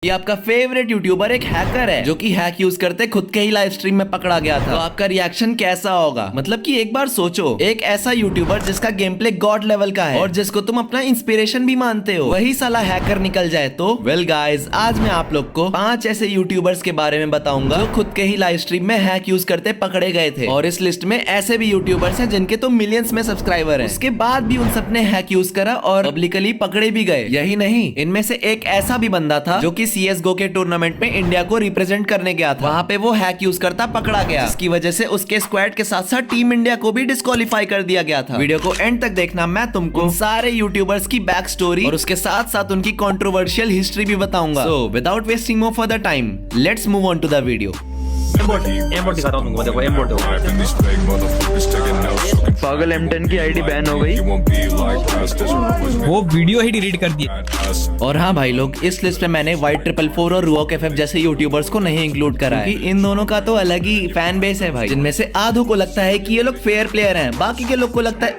ये आपका favourite YouTuber एक हैकर है जो कि हैक यूज करते खुद के ही लाइव स्ट्रीम में पकड़ा गया था। तो आपका रिएक्शन कैसा होगा? मतलब कि एक बार सोचो, एक ऐसा यूट्यूबर जिसका गेम प्ले गॉड लेवल का है और जिसको तुम अपना इंस्पिरेशन भी मानते हो, वही साला हैकर निकल जाए तो। वेल गाइस, आज मैं आप लोग को 5 ऐसे यूट्यूबर्स के बारे में बताऊंगा जो खुद के ही लाइव स्ट्रीम में हैक यूज करते पकड़े गए थे। और इस लिस्ट में ऐसे भी यूट्यूबर्स हैं जिनके तो मिलियंस में सब्सक्राइबर हैं, उसके बाद भी उन सब ने हैक यूज करा और पब्लिकली पकड़े भी गए। यही नहीं, इनमें से एक ऐसा भी बंदा था जो कि CSGO के टूर्नामेंट में इंडिया को रिप्रेजेंट करने गया था। वहां पे वो हैक यूज करता पकड़ा गया, जिसकी वजह से उसके स्क्वाड के साथ साथ टीम इंडिया को भी डिस्क्वालीफाई कर दिया गया था। वीडियो को एंड तक देखना, मैं तुमको सारे यूट्यूबर्स की बैक स्टोरी और उसके साथ साथ उनकी कंट्रोवर्शियल हिस्ट्री भी बताऊंगा। So without wasting more for the time, let's move on to the video. एमबोट दिखाता हूं तुमको, देखो एमबोट पागल M10 की आईडी बैन हो गई, वो वीडियो ही डिलीट कर दिया। और हाँ भाई लोग, इस लिस्ट में मैंने White444 और रुआक FF जैसे यूट्यूबर्स को नहीं इंक्लूड करा है, क्योंकि इन दोनों का तो अलग ही फैन बेस है भाई, जिनमें से आधों को लगता है कि ये लोग फेयर प्लेयर हैं, बाकी के लोग को लगता है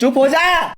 चुप हो जा,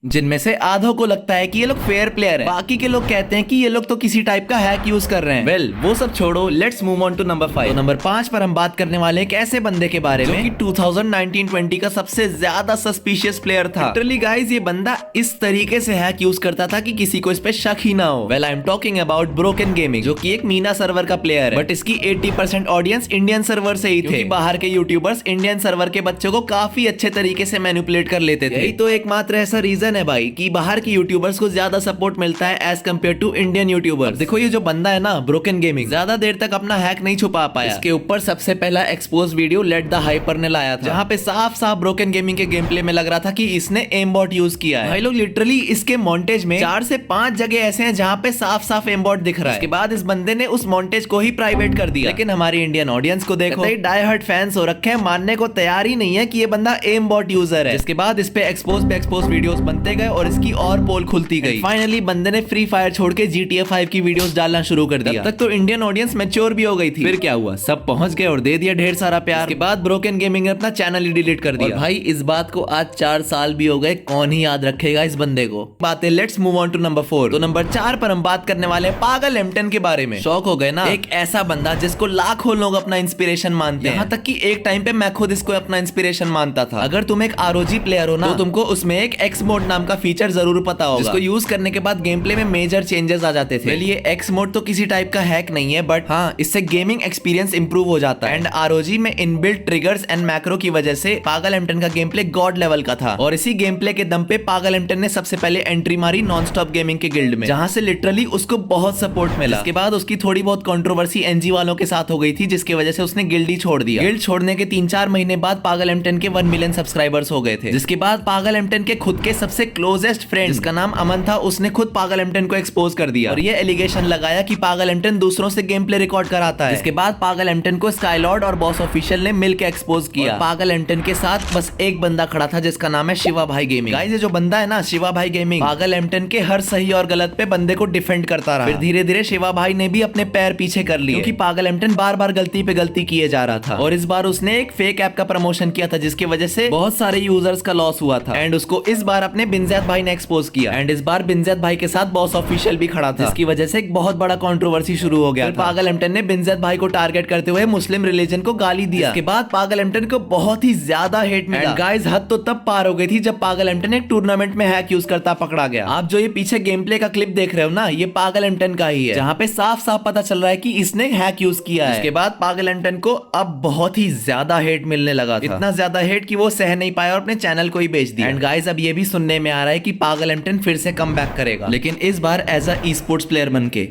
जिनमें से आधों को लगता है कि ये लोग फेयर प्लेयर हैं, बाकी के लोग कहते हैं कि ये लोग तो किसी टाइप का हैक यूज कर रहे हैं। वेल, वो सब छोड़ो, let's move on to number 5। तो नंबर 5 पर हम बात करने वाले एक ऐसे बंदे के बारे में कि 2019-20 का सबसे ज्यादा सस्पिशियस प्लेयर था। लिटरली गाइस, ये बंदा इस तरीके से हैक यूज करता था कि किसी को इस पे शक ही ना हो। Well, I am talking about broken gaming, जो कि एक मीना सर्वर का प्लेयर है, बट इसकी 80% ऑडियंस इंडियन सर्वर से ही थे। बाहर के यूट्यूबर्स इंडियन सर्वर के बच्चों को काफी अच्छे तरीके से मैनिपुलेट कर लेते थे। यही तो एकमात्र ऐसा रीजन है भाई कि बाहर के यूट्यूबर्स को ज्यादा सपोर्ट मिलता है as compared to Indian YouTuber. देखो, ये जो बंदा है ना, ब्रोकन गेमिंग, ज्यादा देर तक अपना हैक नहीं छुपा पाया। इसके ऊपर सबसे पहला expose video let the hyper ने लाया था, जहां पे साफ साफ ब्रोकन गेमिंग के गेम प्ले में लग रहा था कि इसने एम बॉट यूज किया है। भाई लोग, लिटरली इसके मॉन्टेज में 4 से 5 जगह ऐसे हैं जहां पे साफ साफ एम बॉट दिख रहा है। इसके बाद इस बंदे ने उस मॉन्टेज को ही प्राइवेट कर दिया, लेकिन हमारी इंडियन ऑडियंस को देखो, डाई हार्ड फैंस हो रखे हैं, मानने को तैयार ही नहीं है कि ये बंदा एम बॉट यूजर है। इसके बाद इस पे एक्सपोज वीडियोस बनते गए और इसकी और पोल खुलती गई। फाइनली बंदे ने फ्री फायर छोड़ के GTA 5 की वीडियोस डालना शुरू कर दिया। तब तक तो इंडियन ऑडियंस मैच्योर भी हो गई थी। फिर क्या हुआ, सब पहुंच गए और दे दिया ढेर सारा प्यार। इसके बाद ब्रोकन गेमिंग ने अपना चैनल ही डिलीट कर दिया। भाई, इस बात को आज 4 साल भी हो गए, कौन ही याद रखेगा इस बंदे को। बातें, let's move on to number 4। तो नंबर 4 पर हम बात करने वाले हैं पागल M10 के बारे में। शौक हो गए ना? एक ऐसा बंदा जिसको लाखों लोग अपना इंस्पिरेशन मानते हैं, यहाँ तक कि एक टाइम पे मैं खुद इसको अपना इंस्पिरेशन मानता था। अगर तुम एक ROG प्लेयर हो ना, तो तुमको उसमें एक X मोड नाम का फीचर जरूर पता होगा, जिसको यूज करने के बाद गेम प्ले में मेजर चेंजेस आ जाते थे। ये X मोड तो किसी टाइप का हैक नहीं है, बट हाँ, इससे गेमिंग एक्सपीरियंस इंप्रूव हो जाता है। एंड ROG में इनबिल्ट ट्रिगर्स एंड मैक्रो की वजह से पागल M10 का गेम प्ले गॉड लेवल का था। और इसी गेम प्ले के दम पे पागल M10 ने सबसे पहले एंट्री मारी नॉन स्टॉप गेमिंग के गिल्ड में, जहां से लिटरली उसको बहुत सपोर्ट मिला। इसके बाद उसकी थोड़ी बहुत कंट्रोवर्सी NG वालों के साथ हो गई थी, जिसकी वजह से उसने गिल्ड ही छोड़ दिया। गिल्ड छोड़ने के 3-4 महीने बाद पागल M10 के 1 मिलियन सब्सक्राइबर्स हो गए थे। जिसके बाद पागल M10 के खुद के सबसे क्लोजेस्ट फ्रेंड, जिसका नाम अमन था, उसने खुद पागल M10 को एक्सपोज कर दिया और ये एलिगेशन लगाया कि पागल M10 दूसरों से गेम प्ले रिकॉर्ड कराता है। इसके बाद पागल M10 को स्काईलॉर्ड और बॉस ऑफिशियल ने मिलकर एक्सपोज किया। पागल M10 के साथ बस एक बंदा खड़ा था, जिसका नाम है शिवा भाई गेमिंग। गाइस, ये जो बंदा है ना, शिवा भाई गेमिंग, पागल M10 के हर सही और गलत पे बंदे को डिफेंड करता रहा। फिर धीरे धीरे शिवा भाई ने भी अपने पैर पीछे कर लिए, क्योंकि पागल M10 बार बार गलती पे गलती किए जा रहा था। और इस बार उसने एक फेक ऐप का प्रमोशन किया था, जिसकी वजह से बहुत सारे यूजर्स का लॉस हुआ था। एंड उसको इस बार अपने बिनजैद भाई ने एक्सपोज किया। एंड इस बार बिनजैद भाई के साथ बॉस ऑफिशियल भी खड़ा था, जिसकी वजह से एक बहुत बड़ा कंट्रोवर्सी शुरू हो गया। पागल M10 ने बिनजैद भाई को टारगेट करते हुए मुस्लिम रिलीजन को गाली दिया। इसके बाद पागल M10 को बहुत ही ज्यादा हेट मिला। गाइस, हद तो तब पार हो गई थी जब पागल M10 एक टूर्नामेंट में हैक यूज करता पकड़ा गया। आप जो ये पीछे गेम प्ले का क्लिप देख रहे हो ना, ये पागल M10 का ही है, जहां पे साफ साफ पता चल रहा है कि इसने हैक यूज किया है। इसके बाद पागल M10 को अब बहुत ही ज्यादा हेट मिलने लगा था, इतना ज्यादा हेट कि वो सह नहीं पाया और अपने चैनल को ही बेच दिया। एंड गाइस, अब ये भी सुनने में आ रहा है कि पागल M10 फिर से कम बैक करेगा, लेकिन इस बार एज अ ई-स्पोर्ट्स प्लेयर बनके।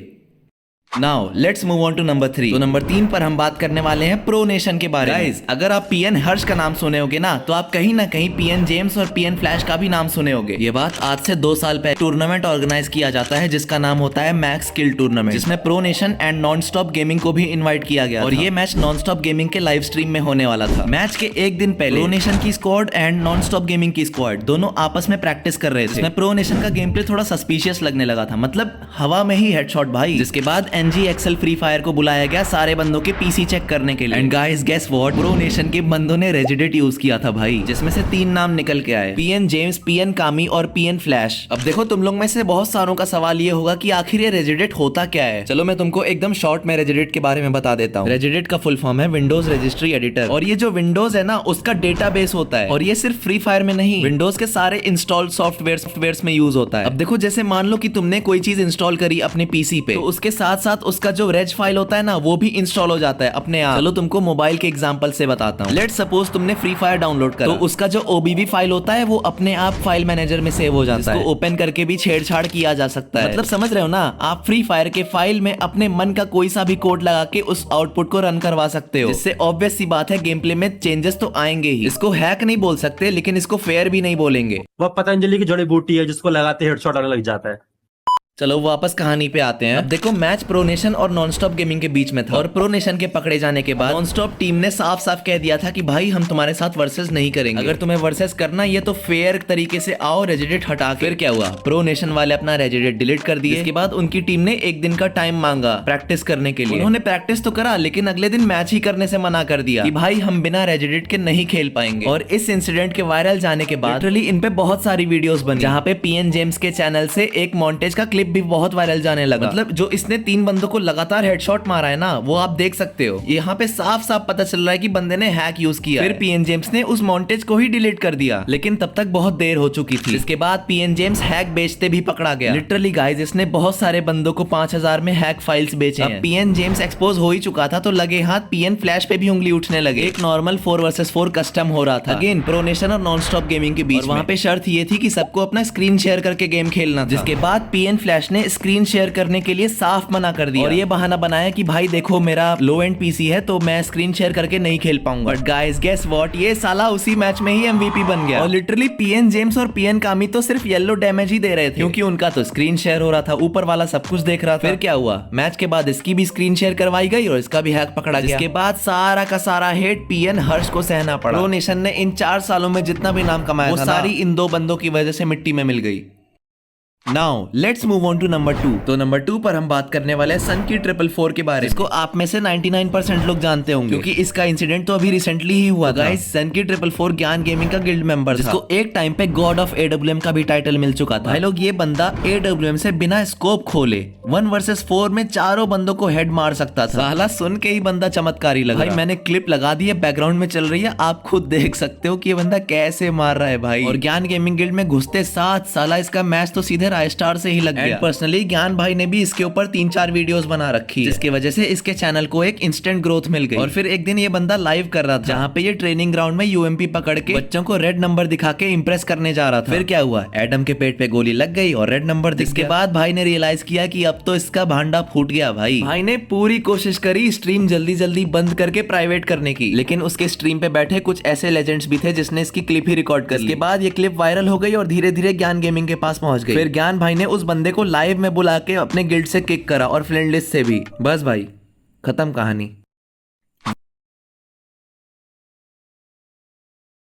Now let's move on to number 3। तो नंबर 3 पर हम बात करने वाले हैं प्रो नेशन के बारे में। गाइस, अगर आप PN हर्ष का नाम सुने होगे ना, तो आप कहीं ना कहीं PN जेम्स और PN फ्लैश का भी नाम सुने होगे। ये बात आज से 2 साल पहले टूर्नामेंट ऑर्गेनाइज किया जाता है, जिसका नाम होता है मैक्स स्किल टूर्नामेंट, जिसमें pro nation and non stop gaming को भी इन्वाइट किया गया और ये मैच नॉन स्टॉप गेमिंग के लाइव स्ट्रीम में होने वाला था। मैच के एक दिन पहले प्रो नेशन की squad and non stop gaming की स्क्वाड दोनों आपस में प्रैक्टिस कर रहे थे। प्रो नेशन का गेम प्ले थोड़ा सस्पिशियस लगने लगा था, मतलब हवा में ही हेडशॉट भाई। जिसके बाद NG एक्सेल फ्री फायर को बुलाया गया सारे बंदों के पीसी चेक करने के लिए। And guys guess what, pro nation के बंदों ने रेजिडेट यूज किया था भाई, जिसमें से 3 नाम निकल के आए, PN जेम्स, PN कामी और PN फ्लैश। अब देखो तुम लोग में से बहुत सारों का सवाल ये होगा कि आखिर ये रेजिडेट होता क्या है। चलो मैं तुमको एकदम शॉर्ट में रेजिडेट के बारे में बता देता हूँ। रेजिडेट का फुल फॉर्म है विंडोज रजिस्ट्री एडिटर, और ये जो विंडोज है ना उसका डेटाबेस होता है, और ये सिर्फ फ्री फायर में नहीं, विंडोज के सारे इंस्टॉल्ड सॉफ्टवेयर्स में यूज होता है। अब देखो जैसे मान लो कि तुमने कोई चीज इंस्टॉल करी अपने पीसी पे, तो उसके साथ साथ उसका जो रेज फाइल होता है ना वो भी इंस्टॉल हो जाता है अपने आप। चलो तुमको मोबाइल के एग्जांपल से बताता हूँ। लेट्स सपोज तुमने फ्री फायर डाउनलोड करा, तो उसका जो OBB फाइल होता है वो अपने आप फाइल मैनेजर में सेव हो जाता है, ओपन करके भी छेड़छाड़ किया जा सकता है। मतलब समझ रहे हो ना, आप फ्री फायर के फाइल में अपने मन का कोई सा भी कोड लगा के उस आउटपुट को रन करवा सकते हो, जिससे ऑब्वियस सी बात है गेम प्ले में चेंजेस तो आएंगे ही। इसको हैक नहीं बोल सकते, लेकिन इसको फेयर भी नहीं बोलेंगे। वह पतंजलि की जड़ी बूटी है जिसको लगाते हेडशॉट आने लग जाता है। चलो वापस कहानी पे आते हैं। अब देखो मैच प्रो नेशन और नॉनस्टॉप गेमिंग के बीच में था, और प्रो नेशन के पकड़े जाने के बाद नॉनस्टॉप टीम ने साफ साफ कह दिया था कि भाई हम तुम्हारे साथ वर्सेस नहीं करेंगे, अगर तुम्हें वर्सेस करना ये तो फेयर तरीके से आओ, रेजिडेट हटा के। फिर क्या हुआ, प्रो नेशन वाले अपना रेजिडेट डिलीट कर दिए। इसके बाद उनकी टीम ने 1 दिन का टाइम मांगा प्रैक्टिस करने के लिए। उन्होंने प्रैक्टिस तो करा, लेकिन अगले दिन मैच ही करने से मना कर दिया कि भाई हम बिना रेजिडेट के नहीं खेल पाएंगे। और इस इंसिडेंट के वायरल जाने के बाद लिटरली इन पे बहुत सारी वीडियोस बनी, जहाँ पे PN जेम्स के चैनल से एक मॉन्टेज का क्लिप भी बहुत वायरल जाने लगा। मतलब जो इसने 3 बंदों को लगातार हेडशॉट मारा है ना, वो आप देख सकते हो। यहाँ पे साफ साफ पता चल रहा है कि बंदे ने हैक यूज किया। फिर PN जेम्स ने उस मॉन्टेज को ही डिलीट कर दिया, लेकिन तब तक बहुत देर हो चुकी थी। इसके बाद PN जेम्स हैक बेचते भी पकड़ा गया। लिटरली गाइस इसने बहुत सारे बंदों को 5000 में हैक फाइल्स बेचे हैं। PN जेम्स एक्सपोज हो ही चुका था, तो लगे हाथ PN फ्लैश पे भी उंगली उठने लगे। एक नॉर्मल 4 वर्सेस 4 कस्टम हो रहा था अगेन प्रो नेशन और नॉनस्टॉप गेमिंग के बीच। वहाँ पे शर्त ये थी कि सबको अपना स्क्रीन शेयर करके गेम खेलना था, जिसके बाद PN फ्लैश ने स्क्रीन शेयर करने के लिए साफ मना कर दिया, और ये बहाना बनाया कि भाई देखो मेरा लो एंड पीसी है तो मैं स्क्रीन शेयर करके नहीं खेल पाऊंगा। बट गाइस गेस व्हाट, ये साला उसी मैच में ही MVP बन गया। और लिटरली PN जेम्स और PN कामी तो सिर्फ येलो डैमेज ही दे रहे थे, क्योंकि उनका तो स्क्रीन शेयर हो रहा था, ऊपर वाला सब कुछ देख रहा था। फिर क्या हुआ, मैच के बाद इसकी भी स्क्रीन शेयर करवाई गई और इसका भी हैक पकड़ा गया। इसके बाद सारा का सारा हेट PN हर्ष को सहना पड़ा। प्रो नेशन ने इन 4 सालों में जितना भी नाम कमाया वो सारी इन 2 बंदों की वजह से मिट्टी में मिल गई। Now let's move on to number 2। तो नंबर 2 पर हम बात करने वाले हैं सन की 444 के बारे में। इसको आप में से 99% लोग जानते होंगे, क्योंकि इसका इंसिडेंट तो अभी रिसेंटली ही हुआ था। गाइस सन की 444 ज्ञान गेमिंग का गिल्ड मेंबर था, जिसको एक टाइम पे गॉड ऑफ AWM का भी टाइटल मिल चुका था। भाई लोग ये बंदा AWM से बिना स्कोप खोले 1 वर्सेस 4 में 4 बंदों को हेड मार सकता था। साला सुन के ही बंदा चमत्कारी लगा। भाई मैंने क्लिप लगा दी है, बैकग्राउंड में चल रही है, आप खुद देख सकते हो कि ये बंदा कैसे मार रहा है भाई। और ज्ञान गेमिंग गिल्ड में घुसते साथ साला इसका मैच तो सीधे स्टार से ही लग गया। पर्सनली ज्ञान भाई ने भी इसके ऊपर 3-4 वीडियोस बना रखी है, जिसकी वजह से इसके चैनल को एक इंस्टेंट ग्रोथ मिल गई। और फिर एक दिन ये बंदा लाइव कर रहा था, जहाँ पे ये ट्रेनिंग ग्राउंड में UMP पकड़ के बच्चों को रेड नंबर दिखा के इंप्रेस करने जा रहा था। फिर क्या हुआ, एडम के पेट पे गोली लग गई और रेड नंबर दिख गया। बाद भाई ने रियलाइज किया कि अब तो इसका भांडा फूट गया। भाई ने पूरी कोशिश करी स्ट्रीम जल्दी जल्दी बंद करके प्राइवेट करने की, लेकिन उसके स्ट्रीम पे बैठे कुछ ऐसे लेजेंड्स भी थे जिसने इसकी क्लिप ही रिकॉर्ड कर ली। इसके बाद ये क्लिप वायरल हो गई और धीरे धीरे ज्ञान गेमिंग के पास पहुंच गई। फिर ज्ञान भाई ने उस बंदे को लाइव में बुला के अपने गिल्ड से किक करा और फ्रेंड लिस्ट से भी। बस भाई खत्म कहानी।